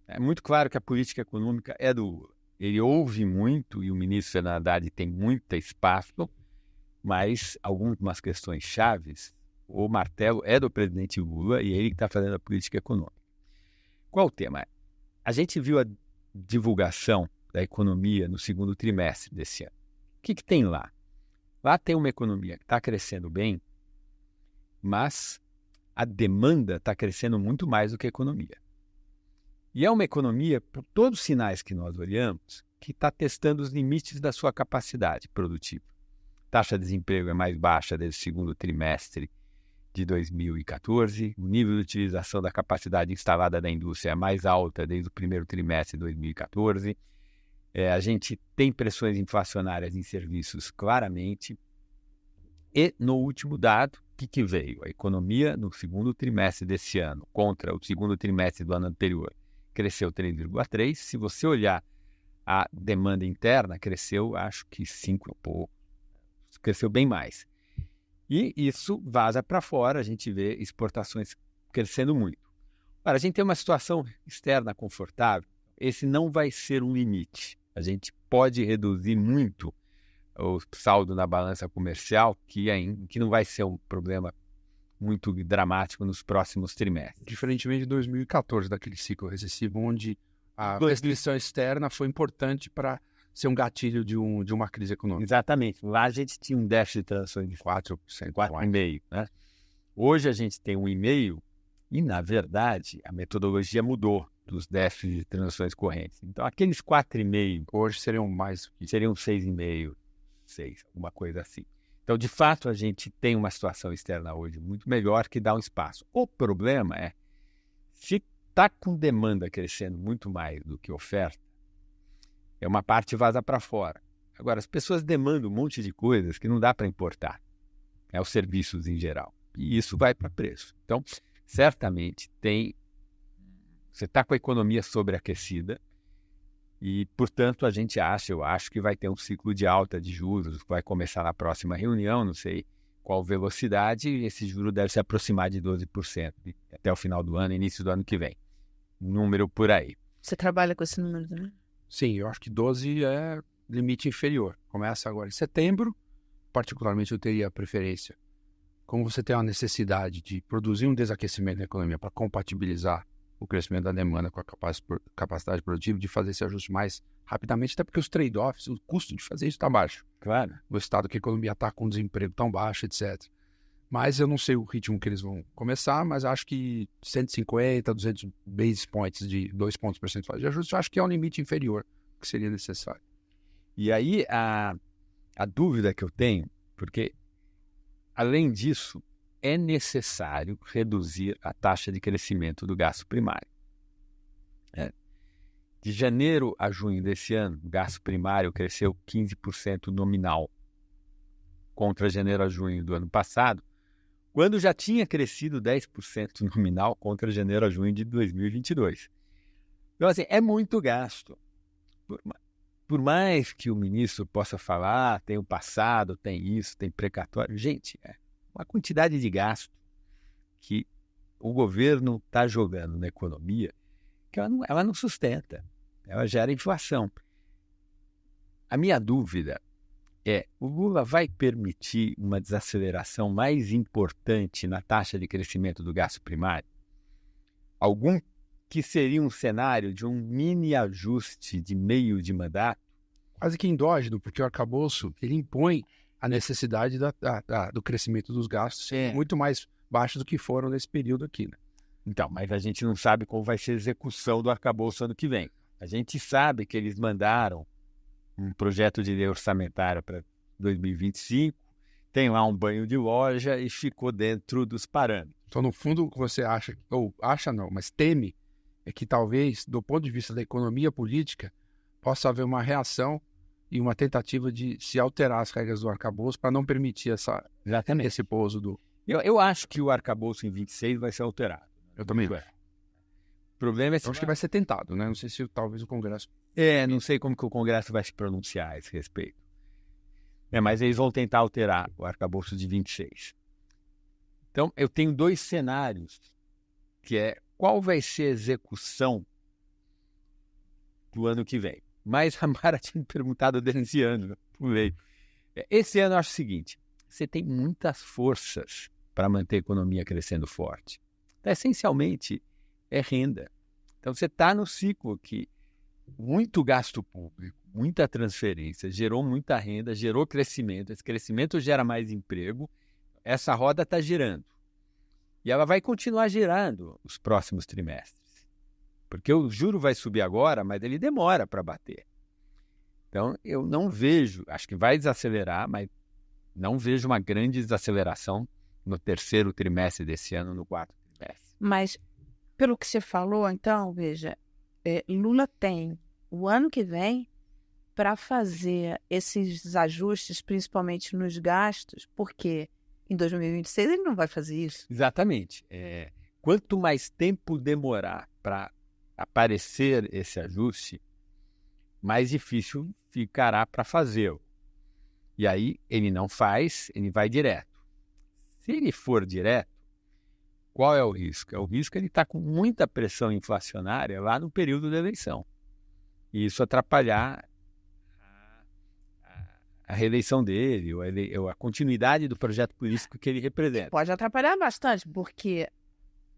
É muito claro que a política econômica é do Lula. Ele ouve muito e o ministro Fernando Haddad tem muito espaço, mas algumas questões chaves, o martelo é do presidente Lula e ele que está fazendo a política econômica. Qual o tema? A gente viu a divulgação da economia no segundo trimestre desse ano. O que tem lá? Lá tem uma economia que está crescendo bem, mas a demanda está crescendo muito mais do que a economia. E é uma economia, por todos os sinais que nós olhamos, que está testando os limites da sua capacidade produtiva. A taxa de desemprego é mais baixa desde o segundo trimestre de 2014, o nível de utilização da capacidade instalada da indústria é mais alta desde o primeiro trimestre de 2014. A gente tem pressões inflacionárias em serviços claramente. E no último dado, o que veio? A economia no segundo trimestre desse ano contra o segundo trimestre do ano anterior cresceu 3,3%. Se você olhar a demanda interna, cresceu, acho que 5 e pouco. Cresceu bem mais. E isso vaza para fora, a gente vê exportações crescendo muito. Agora, a gente tem uma situação externa confortável, esse não vai ser um limite. A gente pode reduzir muito o saldo na balança comercial, que não vai ser um problema muito dramático nos próximos trimestres. Diferentemente de 2014, daquele ciclo recessivo, onde a restrição externa foi importante para ser um gatilho de uma crise econômica. Exatamente. Lá a gente tinha um déficit de transações de 4%, 4,5%. Né? Hoje a gente tem 1,5% e, na verdade, a metodologia mudou dos déficits de transações correntes. Então, aqueles 4,5% hoje seriam mais. Seriam 6,5%, 6%, alguma coisa assim. Então, de fato, a gente tem uma situação externa hoje muito melhor que dá um espaço. O problema é, se está com demanda crescendo muito mais do que oferta, uma parte vaza para fora. Agora, as pessoas demandam um monte de coisas que não dá para importar, os serviços em geral, e isso vai para preço. Então, certamente você está com a economia sobreaquecida e, portanto, eu acho que vai ter um ciclo de alta de juros, que vai começar na próxima reunião, não sei qual velocidade, e esse juro deve se aproximar de 12% até o final do ano, início do ano que vem. Número por aí. Você trabalha com esse número, né? Sim, eu acho que 12 é limite inferior. Começa agora em setembro, particularmente eu teria preferência. Como você tem uma necessidade de produzir um desaquecimento na economia para compatibilizar o crescimento da demanda com a capacidade produtiva, de fazer esse ajuste mais rapidamente, até porque os trade-offs, o custo de fazer isso está baixo. Claro. O estado que a economia está com desemprego tão baixo, etc. Mas eu não sei o ritmo que eles vão começar, mas acho que 150, 200 basis points de 2 pontos percentuais de ajuste, eu acho que é um limite inferior que seria necessário. E aí a dúvida que eu tenho, porque além disso, é necessário reduzir a taxa de crescimento do gasto primário. De janeiro a junho desse ano, o gasto primário cresceu 15% nominal, contra janeiro a junho do ano passado, quando já tinha crescido 10% nominal contra janeiro a junho de 2022. Então, assim, é muito gasto. Por mais que o ministro possa falar, tem o passado, tem isso, tem precatório, gente, é uma quantidade de gasto que o governo está jogando na economia que ela não sustenta, ela gera inflação. A minha dúvida o Lula vai permitir uma desaceleração mais importante na taxa de crescimento do gasto primário? Algum que seria um cenário de um mini ajuste de meio de mandato? Quase que endógeno, porque o arcabouço ele impõe a necessidade do crescimento dos gastos muito mais baixos do que foram nesse período aqui. Né? Então, mas a gente não sabe como vai ser a execução do arcabouço ano que vem. A gente sabe que eles mandaram um projeto de lei orçamentária para 2025, tem lá um banho de loja e ficou dentro dos parâmetros. Então, no fundo, o que você acha, ou acha não, mas teme, é que talvez, do ponto de vista da economia política, possa haver uma reação e uma tentativa de se alterar as regras do arcabouço para não permitir esse pouso do... Eu acho que o arcabouço em 26 vai ser alterado. Eu também acho. O problema é eu acho que vai ser tentado, né? Não sei se talvez o Congresso... não sei como que o Congresso vai se pronunciar a esse respeito. Mas eles vão tentar alterar o arcabouço de 26. Então, eu tenho dois cenários, que qual vai ser a execução para o ano que vem. Mas a Mara tinha me perguntado desse ano. Pulei. Esse ano eu acho o seguinte, você tem muitas forças para manter a economia crescendo forte. Então, essencialmente, é renda. Então, você está no ciclo que muito gasto público, muita transferência, gerou muita renda, gerou crescimento. Esse crescimento gera mais emprego. Essa roda está girando. E ela vai continuar girando os próximos trimestres. Porque o juro vai subir agora, mas ele demora para bater. Então, eu não vejo, acho que vai desacelerar, mas não vejo uma grande desaceleração no terceiro trimestre desse ano, no quarto trimestre. Mas, pelo que você falou, então, veja, Lula tem o ano que vem para fazer esses ajustes, principalmente nos gastos, porque em 2026 ele não vai fazer isso. Exatamente. Quanto mais tempo demorar para aparecer esse ajuste, mais difícil ficará para fazê-lo. E aí ele não faz, ele vai direto. Se ele for direto, qual é o risco? O risco é ele estar com muita pressão inflacionária lá no período da eleição. E isso atrapalhar a reeleição dele, ou a continuidade do projeto político que ele representa. Pode atrapalhar bastante, porque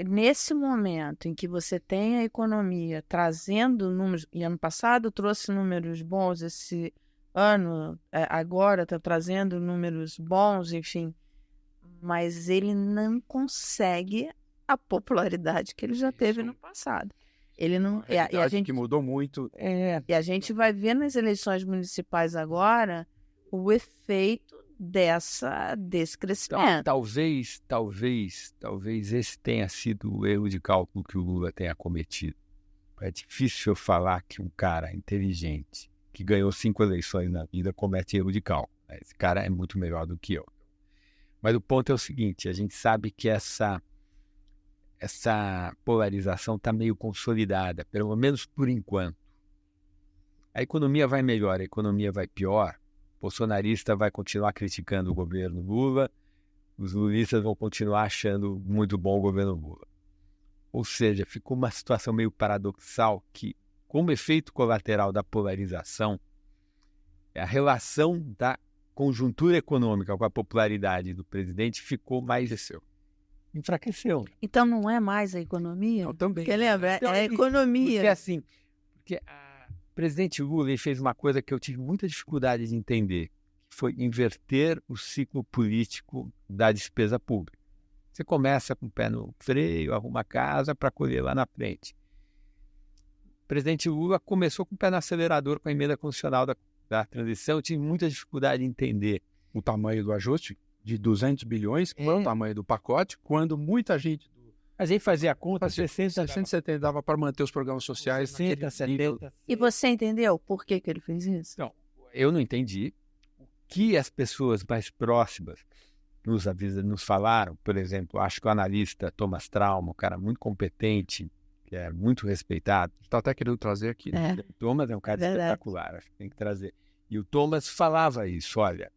nesse momento em que você tem a economia trazendo números, e ano passado trouxe números bons, esse ano agora está trazendo números bons, enfim, mas ele não consegue a popularidade que ele já teve no passado. Ele não, e a gente que mudou muito. E a gente vai ver nas eleições municipais agora o efeito desse crescimento. Então, talvez esse tenha sido o erro de cálculo que o Lula tenha cometido. É difícil eu falar que um cara inteligente, que ganhou 5 eleições na vida, comete erro de cálculo. Esse cara é muito melhor do que eu. Mas o ponto é o seguinte, a gente sabe que essa polarização está meio consolidada, pelo menos por enquanto. A economia vai melhor, a economia vai pior. O bolsonarista vai continuar criticando o governo Lula, os lulistas vão continuar achando muito bom o governo Lula. Ou seja, ficou uma situação meio paradoxal que, como efeito colateral da polarização, a relação da conjuntura econômica com a popularidade do presidente ficou mais enfraqueceu. Então não é mais a economia? Não, também. Porque lembra, Então, é a economia. Porque o presidente Lula ele fez uma coisa que eu tive muita dificuldade de entender, que foi inverter o ciclo político da despesa pública. Você começa com o pé no freio, arruma a casa para colher lá na frente. O presidente Lula começou com o pé no acelerador com a emenda constitucional da transição. Eu tive muita dificuldade de entender O tamanho do ajuste de 200 bilhões, que foi o tamanho do pacote, quando muita gente... A gente fazia a conta, 670 dava para manter os programas sociais. 60, 70. E você entendeu por que ele fez isso? Então, eu não entendi. O que as pessoas mais próximas nos falaram, por exemplo, acho que o analista Thomas Trauma, um cara muito competente, que é muito respeitado. Está até querendo trazer aqui. É. O Thomas é um cara Verdade. espetacular, acho que tem que trazer. E o Thomas falava isso, olha,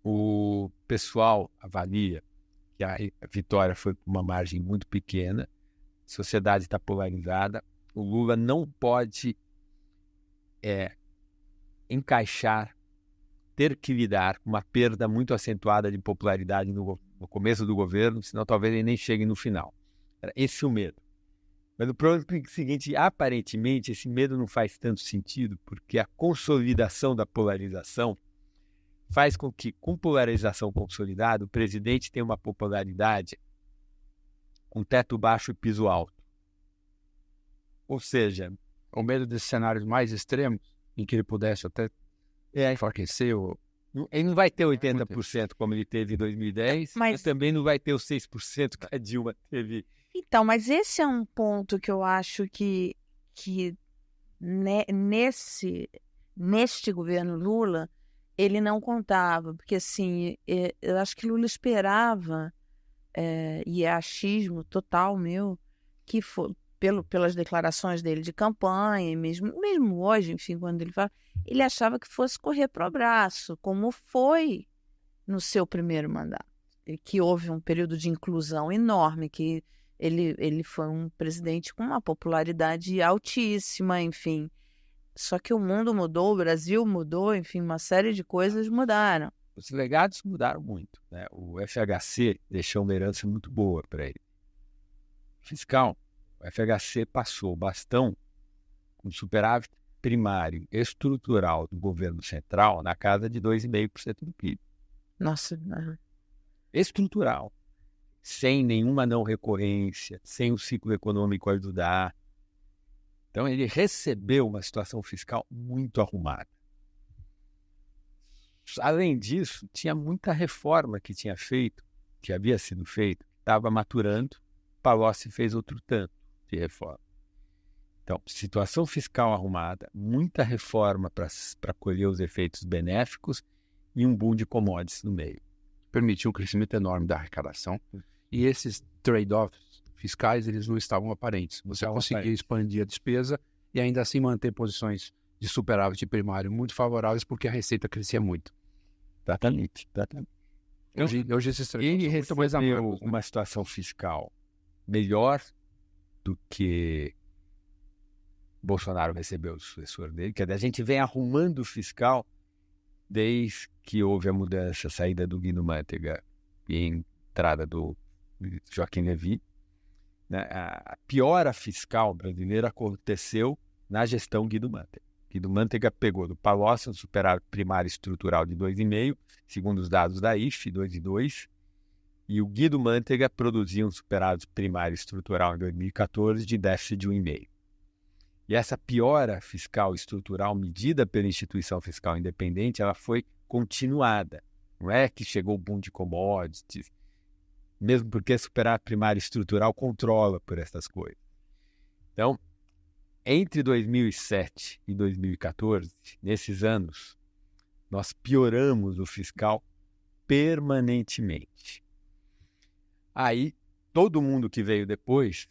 o pessoal avalia que a vitória foi por uma margem muito pequena, a sociedade está polarizada, o Lula não pode ter que lidar com uma perda muito acentuada de popularidade no começo do governo, senão talvez ele nem chegue no final. Era esse o medo. Mas o problema é o seguinte, aparentemente esse medo não faz tanto sentido, porque a consolidação da polarização faz com que, com polarização consolidada, o presidente tenha uma popularidade com teto baixo e piso alto. Ou seja, O medo desses cenários mais extremos, em que ele pudesse até enfraquecer ou... ele não vai ter 80% como ele teve em 2010, mas também não vai ter os 6% que a Dilma teve. Então, mas esse é um ponto que eu acho que neste governo Lula, ele não contava, porque assim, eu acho que Lula esperava, e é achismo total meu, que foi, pelas declarações dele de campanha, mesmo hoje, enfim, quando ele fala, ele achava que fosse correr para o abraço, como foi no seu primeiro mandato, que houve um período de inclusão enorme, que Ele foi um presidente com uma popularidade altíssima, enfim. Só que o mundo mudou, o Brasil mudou, enfim, uma série de coisas mudaram. Os legados mudaram muito, né? O FHC deixou uma herança muito boa para ele. Fiscal, o FHC passou o bastão com superávit primário estrutural do governo central na casa de 2,5% do PIB. Nossa, Estrutural, sem nenhuma não recorrência, sem o ciclo econômico ajudar. Então, ele recebeu uma situação fiscal muito arrumada. Além disso, tinha muita reforma que havia sido feita, que estava maturando. Palocci fez outro tanto de reforma. Então, situação fiscal arrumada, muita reforma para colher os efeitos benéficos e um boom de commodities no meio. Permitiu um crescimento enorme da arrecadação. E esses trade-offs fiscais, eles não estavam aparentes. Você conseguia expandir a despesa e ainda assim manter posições de superávit primário muito favoráveis porque a receita crescia muito. Exatamente. Hoje esses ele recebeu uma situação fiscal melhor do que Bolsonaro recebeu o sucessor dele. Quer dizer, a gente vem arrumando o fiscal desde que houve a mudança, a saída do Guido Mantega e a entrada do Joaquim Levy. Né? A piora fiscal brasileira aconteceu na gestão Guido Mantega. Guido Mantega pegou do Palocci um superávit primário estrutural de 2,5%, segundo os dados da IFE, 2,2%, e o Guido Mantega produzia um superávit primário estrutural em 2014 de déficit de 1,5%. E essa piora fiscal estrutural medida pela instituição fiscal independente, ela foi continuada. Não é que chegou o boom de commodities, mesmo porque superávit primário estrutural controla por essas coisas. Então, entre 2007 e 2014, nesses anos, nós pioramos o fiscal permanentemente. Aí, todo mundo que veio depois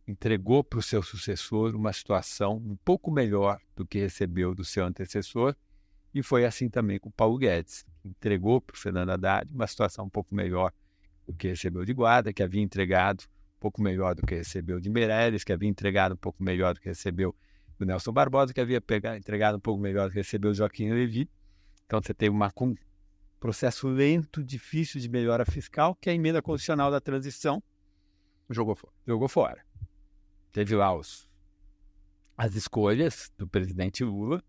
entregou para o seu sucessor uma situação um pouco melhor do que recebeu do seu antecessor, e foi assim também com o Paulo Guedes. Entregou para o Fernando Haddad uma situação um pouco melhor do que recebeu de Guarda, que havia entregado um pouco melhor do que recebeu de Meirelles, que havia entregado um pouco melhor do que recebeu do Nelson Barbosa, que havia entregado um pouco melhor do que recebeu o Joaquim Levy. Então você teve um processo lento, difícil de melhora fiscal, que a emenda constitucional da transição jogou fora. Teve lá as escolhas do presidente Lula.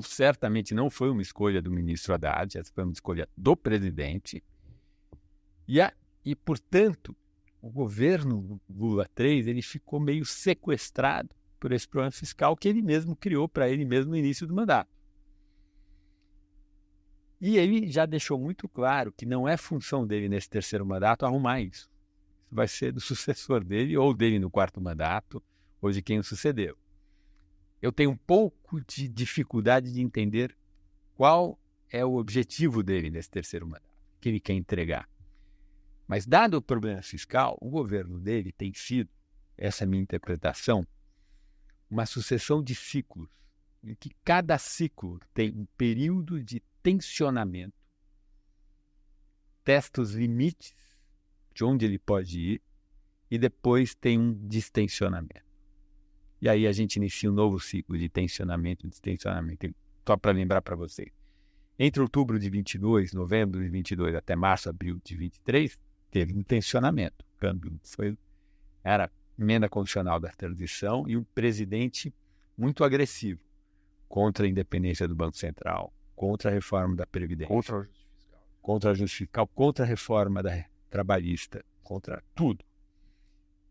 Certamente não foi uma escolha do ministro Haddad, essa foi uma escolha do presidente. E portanto, o governo Lula III ele ficou meio sequestrado por esse problema fiscal que ele mesmo criou para ele mesmo no início do mandato. E ele já deixou muito claro que não é função dele nesse terceiro mandato arrumar isso. Isso vai ser do sucessor dele, ou dele no quarto mandato, ou de quem o sucedeu. Eu tenho um pouco de dificuldade de entender qual é o objetivo dele nesse terceiro mandato, que ele quer entregar. Mas, dado o problema fiscal, o governo dele tem sido, essa é a minha interpretação, uma sucessão de ciclos, em que cada ciclo tem um período de tensionamento, testa os limites de onde ele pode ir, e depois tem um distensionamento. E aí a gente inicia um novo ciclo de tensionamento e distensionamento. Só para lembrar para vocês. Entre outubro de 22, novembro de 22 até março, abril de 23, teve um tensionamento. O câmbio era emenda constitucional da transição e um presidente muito agressivo contra a independência do Banco Central, contra a reforma da Previdência, contra o ajuste fiscal, contra a reforma trabalhista, contra tudo.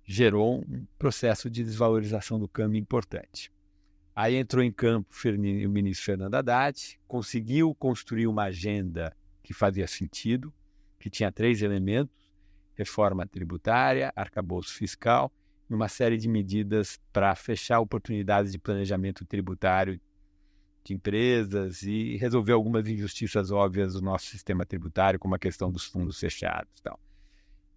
Gerou um processo de desvalorização do câmbio importante. Aí entrou em campo o ministro Fernando Haddad, conseguiu construir uma agenda que fazia sentido, que tinha 3 elementos: reforma tributária, arcabouço fiscal e uma série de medidas para fechar oportunidades de planejamento tributário de empresas e resolver algumas injustiças óbvias do nosso sistema tributário, como a questão dos fundos fechados e tal.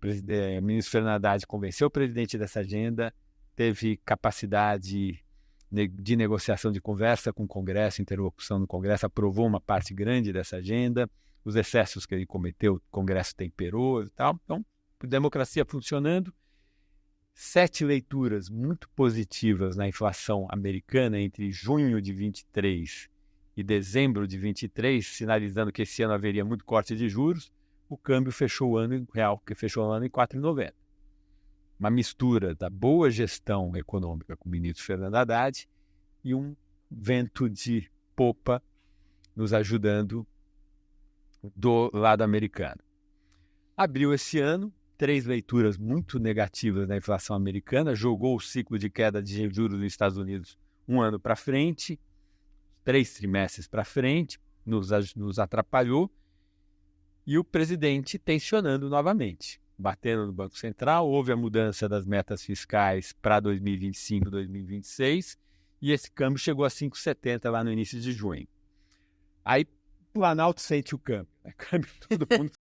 O ministro Fernando Haddad convenceu o presidente dessa agenda, teve capacidade de negociação, de conversa com o Congresso, interlocução no Congresso, aprovou uma parte grande dessa agenda, os excessos que ele cometeu, o Congresso temperou e tal. Então, democracia funcionando, 7 leituras muito positivas na inflação americana entre junho de 23 e dezembro de 23, sinalizando que esse ano haveria muito corte de juros, o câmbio fechou o ano em real, que fechou o ano em 4,90. Uma mistura da boa gestão econômica com o ministro Fernando Haddad e um vento de popa nos ajudando do lado americano. Abriu esse ano 3 leituras muito negativas da inflação americana, jogou o ciclo de queda de juros nos Estados Unidos um ano para frente, 3 trimestres para frente, nos atrapalhou, e o presidente tensionando novamente, batendo no Banco Central. Houve a mudança das metas fiscais para 2025, 2026, e esse câmbio chegou a 5,70 lá no início de junho. Aí o Planalto sente o câmbio, né? Câmbio todo mundo